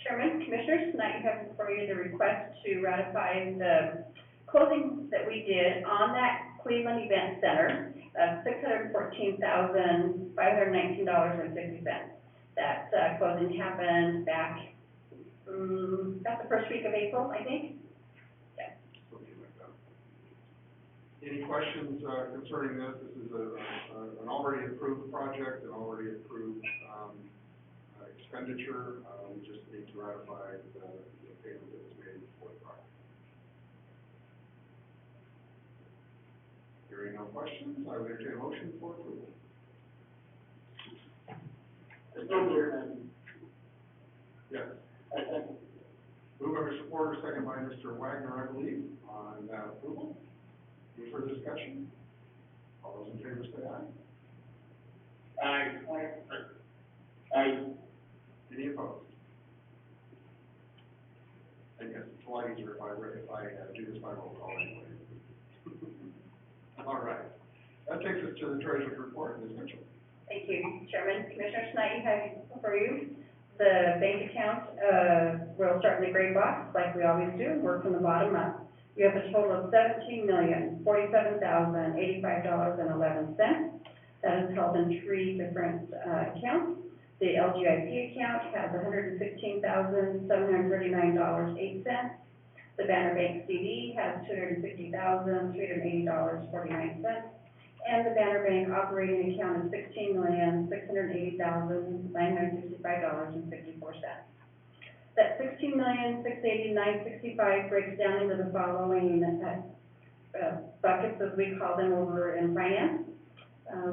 S2: Chairman, Commissioners, tonight you have before you the request to ratify the closing that we did on that Cleveland Event Center of $614,519.50. That closing happened back, about the first week of April, I think. Yeah.
S6: Something like that. Any questions concerning this? This is an already approved project, an already approved expenditure. We just need to ratify the payment that was made for the project. Hearing no questions, I would entertain a motion for approval. Yes. Moved by Mr. Porter, second by Mr. Wagner, I believe, on approval. Any further discussion? All those in favor say aye.
S7: Aye. Aye.
S6: Any opposed? I guess it's a lot easier if I do this by roll call anyway. All right. That takes us to the treasurer's report, Ms. Mitchell.
S2: Thank you, Chairman. Commissioners, tonight you have before you the bank account. We'll start in the gray box like we always do, work from the bottom up. You have a total of $17,047,085.11. That is held in 3 different accounts. The LGIP account has $116,739.08. The Banner Bank CD has $260,380.49. And the Banner Bank operating account is $16,680,965.54. That $16,680,965 breaks down into the following buckets, as we call them over in finance.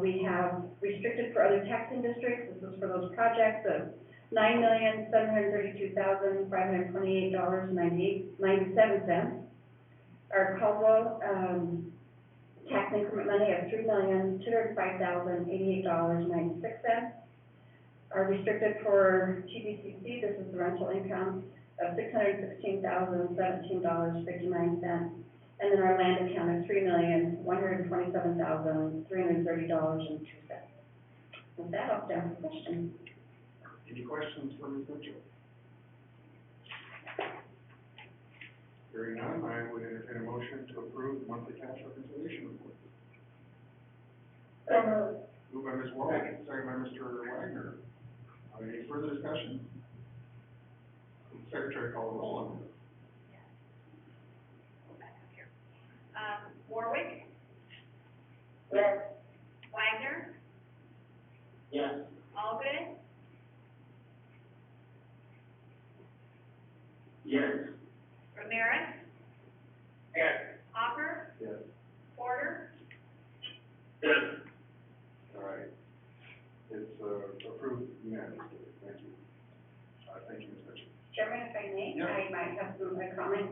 S2: We have restricted for other taxing districts. This is for those projects of $9,732,528.97. Our Caldwell tax increment money of $3,205,088.96. Are restricted for TBCC. This is the rental income of $616,017.59. And then our land account is $3,127,330.02. With that, I'll stand for questions.
S6: Any questions for Ms. Mitchell? Hearing none, I would entertain a motion to approve the monthly cash reconciliation report. Moved by Ms. Warwick, second by Mr. Wagner. Any further discussion? Secretary, call the roll on this.
S5: Warwick?
S7: Yes.
S5: Wagner?
S7: Yes.
S5: Allgood?
S8: Yes.
S5: Ramirez?
S7: Yes.
S5: Hopper?
S6: Yes.
S5: Porter?
S7: Yes.
S6: All right. It's approved unanimously. Thank you. Thank you, Ms. Mitchell.
S2: Chairman, if I may,
S6: Yeah.
S2: I might have some comment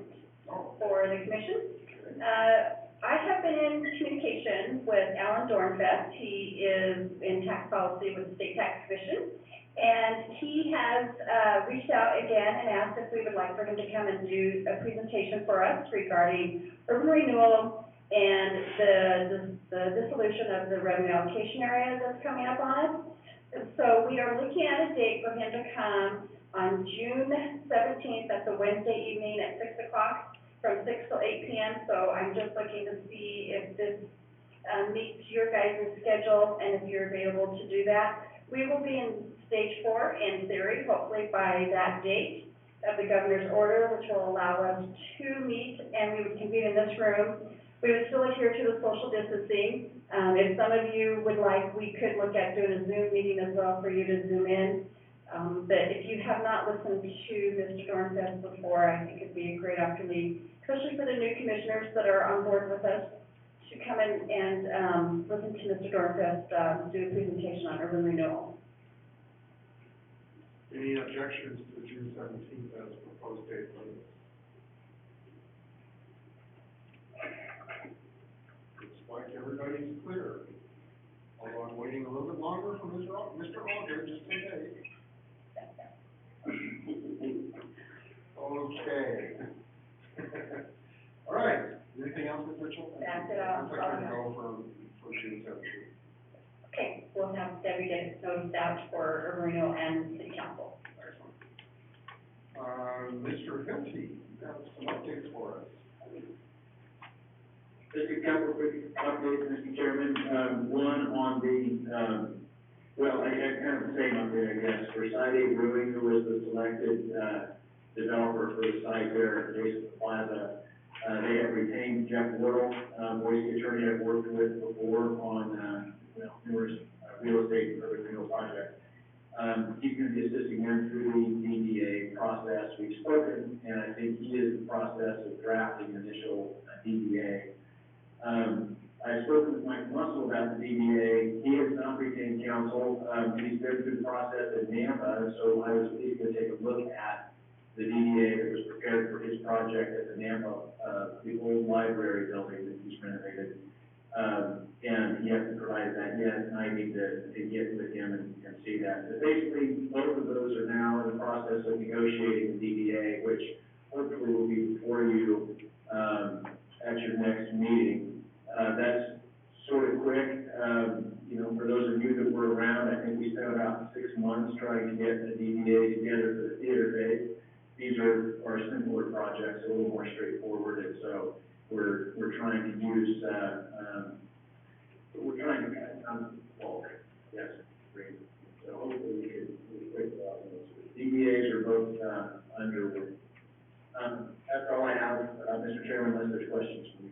S6: Oh,
S2: for the commission.
S6: okay.
S2: I have been in communication with Alan Dornfest. He is in tax policy with the State Tax Commission. And he has reached out again and asked if we would like for him to come and do a presentation for us regarding urban renewal and the dissolution of the revenue allocation area that's coming up on us. And so we are looking at a date for him to come on June 17th. That's a Wednesday evening at 6 o'clock. From 6 till 8 p.m., so I'm just looking to see if this meets your guys' schedule and if you're available to do that. We will be in stage 4 in theory, hopefully by that date of the governor's order, which will allow us to meet, and we would convene in this room. We would still adhere to the social distancing. If some of you would like, we could look at doing a Zoom meeting as well for you to Zoom in. But if you have not listened to Mr. Dornfest before, I think it'd be a great opportunity, especially for the new commissioners that are on board with us, to come in and listen to Mr. Dornfest do a presentation on urban renewal.
S6: Any objections to the June 17th as proposed date for this? Looks like everybody's clear. Although I'm waiting a little bit longer for Mr. Aldridge, just in case. Okay. All right, anything else, Ms. Mitchell?
S2: That's it,
S6: I'm gonna go for June 17th.
S2: Okay, we'll have Debbie get notice out for urban renewal and city council.
S6: Excellent. Mr. Hilty, you have some updates for us.
S8: Just a couple of quick updates, Mr. Chairman. One on the, well, I kind of the same update, I guess. For Side A Brewing, who was the selected, developer for the site there adjacent to the plaza, they have retained Jeff Wardle, Boise attorney I've worked with before on, numerous, real estate and urban renewal projects. He's going to be assisting them through the DDA process. We've spoken, and I think he is in the process of drafting the initial DDA. I've spoken with Mike Muscle about the DDA. He has not retained counsel. He's been through the process at NAMA, so I was pleased to take a look at the DDA that was prepared for his project at the NAMA, the old library building that he's renovated. And he hasn't provided that yet, and I need to get with him and see that. But basically, both of those are now in the process of negotiating the DDA, which hopefully will be before you, at your next meeting. That's sort of quick. For those of you that were around, I think we spent about 6 months trying to get the DDA together for the theater base. These are simpler projects, a little more straightforward, and so we're trying to use, we're trying to cut down bulk, yes, great. So hopefully we can quick about those. DDAs are both, underway. That's all I have, Mr. Chairman, unless there's questions for me.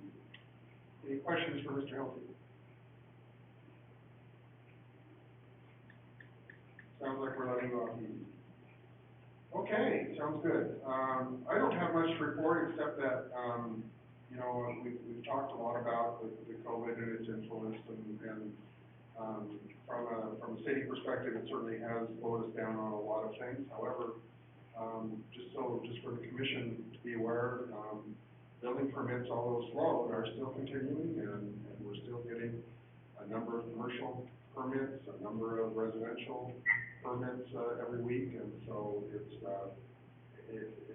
S6: Any questions for Mr. Hilty? Sounds like we're letting you off easy. Okay, sounds good. I don't have much to report except that, we've talked a lot about the COVID and its influence, and from a city perspective, it certainly has slowed us down on a lot of things. However, just for the commission to be aware, building permits, although slow, are still continuing, and we're still getting a number of commercial permits, a number of residential permits every week, and so it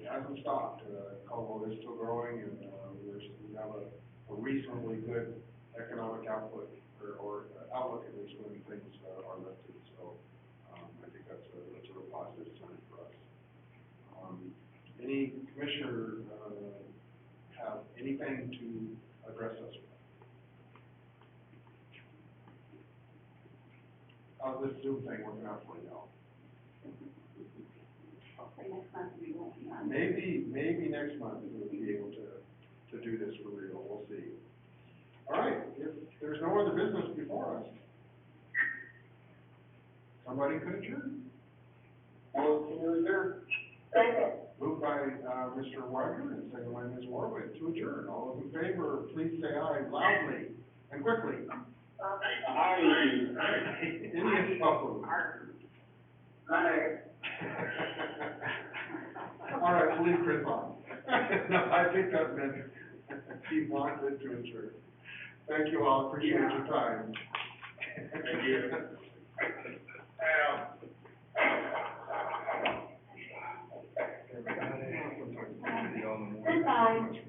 S6: hasn't stopped. Colville is still growing, and we have a reasonably good economic output, or outlook at least when things are lifted. So I think that's a real positive sign for us. Any commissioner have anything to address us with? How's this Zoom thing working out for you all?
S2: Hopefully next month we won't be on.
S6: Maybe next month we'll be able to do this for real. We'll see. All right, if there's no other business before us, somebody could adjourn.
S8: Motion to adjourn.
S2: Second.
S6: Moved by Mr. Wagner and seconded by Ms. Warwick to adjourn. All those in favor, please say aye loudly and quickly.
S8: Aye.
S6: Any opposed?
S8: Aye.
S6: All right, we'll leave Chris on. No, I think that meant he wanted to adjourn. Thank you all, appreciate your time.
S8: Thank you.
S6: Sometimes it's on the morning.
S2: Goodbye.